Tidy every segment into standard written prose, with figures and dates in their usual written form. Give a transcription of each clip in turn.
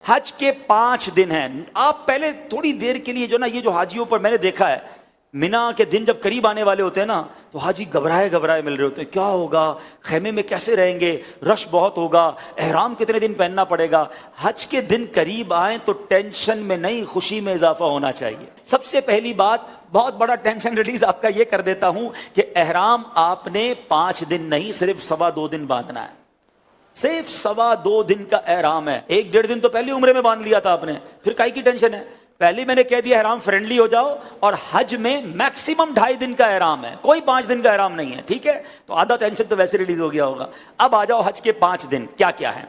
حج کے 5 دن ہیں. آپ پہلے تھوڑی دیر کے لیے جو نا یہ جو حاجیوں پر میں نے دیکھا ہے مینا کے دن جب قریب آنے والے ہوتے ہیں نا تو حاجی گھبرائے مل رہے ہوتے ہیں, کیا ہوگا, خیمے میں کیسے رہیں گے, رش بہت ہوگا, احرام کتنے دن پہننا پڑے گا. حج کے دن قریب آئیں تو ٹینشن میں نہیں خوشی میں اضافہ ہونا چاہیے. سب سے پہلی بات, بہت بڑا ٹینشن ریلیز آپ کا یہ کر دیتا ہوں کہ احرام آپ نے 5 دن نہیں صرف 2.25 دن باندھنا ہے. صرف 2.25 دن کا احرام ہے. 1.5 دن تو پہلی عمرے میں باندھ لیا تھا آپ نے, پھر کائی کی ٹینشن ہے. پہلی میں نے کہہ دیا احرام فرینڈلی ہو جاؤ, اور حج میں میکسیمم 2.5 دن کا احرام ہے, کوئی 5 دن کا احرام نہیں ہے. ٹھیک ہے, تو آدھا ٹینشن تو ویسے ریلیز ہو گیا ہوگا. اب آ جاؤ حج کے 5 دن کیا کیا ہیں.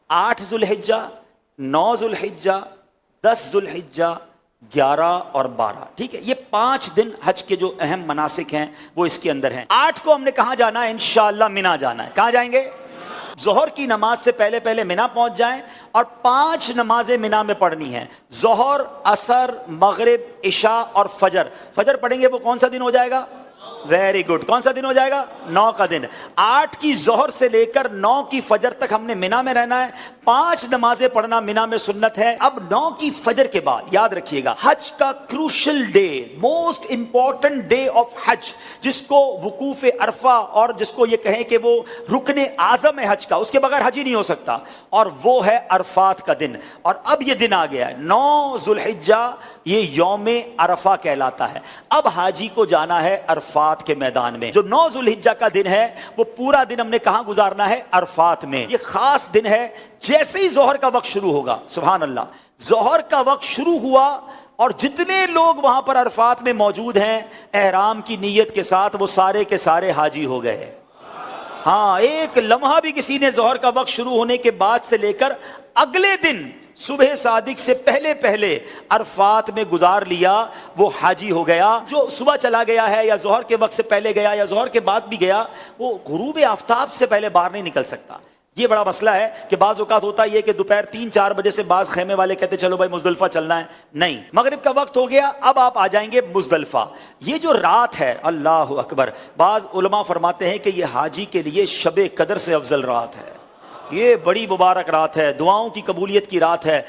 8 ذوالحجہ, 9 ذوالحجہ, 10 ذوالحجہ, 11 اور 12. ٹھیک ہے, یہ 5 دن حج کے جو اہم مناسک ہیں وہ اس کے اندر ہیں. 8 کو ہم نے کہاں جانا ہے, انشاءاللہ مینا جانا ہے. کہاں جائیں گے؟ ظہر کی نماز سے پہلے مینا پہنچ جائیں, اور 5 نمازیں مینا میں پڑھنی ہیں. ظہر, عصر, مغرب, عشاء اور فجر. فجر پڑھیں گے وہ کون سا دن ہو جائے گا؟ ویری گڈ, کون سا دن ہو جائے گا؟ 9 کا دن. 8 کی ظہر سے لے کر 9 کی فجر تک ہم نے مینا میں رہنا ہے. 5 نمازیں پڑھنا مینا میں سنت ہے. اب 9 کی فجر کے بعد یاد رکھیے گا, حج کا crucial day, most important day of حج, جس کو وقوف عرفہ اور جس کو یہ کہیں کہ وہ رکن اعظم ہے حج کا, اس کے بغیر حج ہی نہیں ہو سکتا, اور وہ ہے عرفات کا دن. اور اب یہ دن آ گیا ہے 9 ذوالحجہ, یہ یوم عرفہ کہلاتا ہے. اب حاجی کو جانا ہے عرفات کے میدان میں. جو 9 ذوالحجہ کا دن ہے وہ پورا دن ہم نے کہاں گزارنا ہے؟ عرفات میں. یہ خاص دن ہے. جیسے ہی ظہر کا وقت شروع ہوگا, سبحان اللہ, ظہر کا وقت شروع ہوا اور جتنے لوگ وہاں پر عرفات میں موجود ہیں احرام کی نیت کے ساتھ, وہ سارے کے سارے حاجی ہو گئے. ہاں, ایک لمحہ بھی کسی نے ظہر کا وقت شروع ہونے کے بعد سے لے کر اگلے دن صبح صادق سے پہلے عرفات میں گزار لیا, وہ حاجی ہو گیا. جو صبح چلا گیا ہے یا ظہر کے وقت سے پہلے گیا یا ظہر کے بعد بھی گیا, وہ غروب آفتاب سے پہلے باہر نہیں نکل سکتا. یہ بڑا مسئلہ ہے کہ بعض اوقات ہوتا ہے کہ دوپہر 3-4 بجے سے بعض خیمے والے کہتے چلو بھائی مزدلفہ چلنا ہے. نہیں, مغرب کا وقت ہو گیا, اب آپ آ جائیں گے مزدلفہ. یہ جو رات ہے, اللہ اکبر, بعض علماء فرماتے ہیں کہ یہ حاجی کے لیے شب قدر سے افضل رات ہے. یہ بڑی مبارک رات ہے, دعاؤں کی قبولیت کی رات ہے.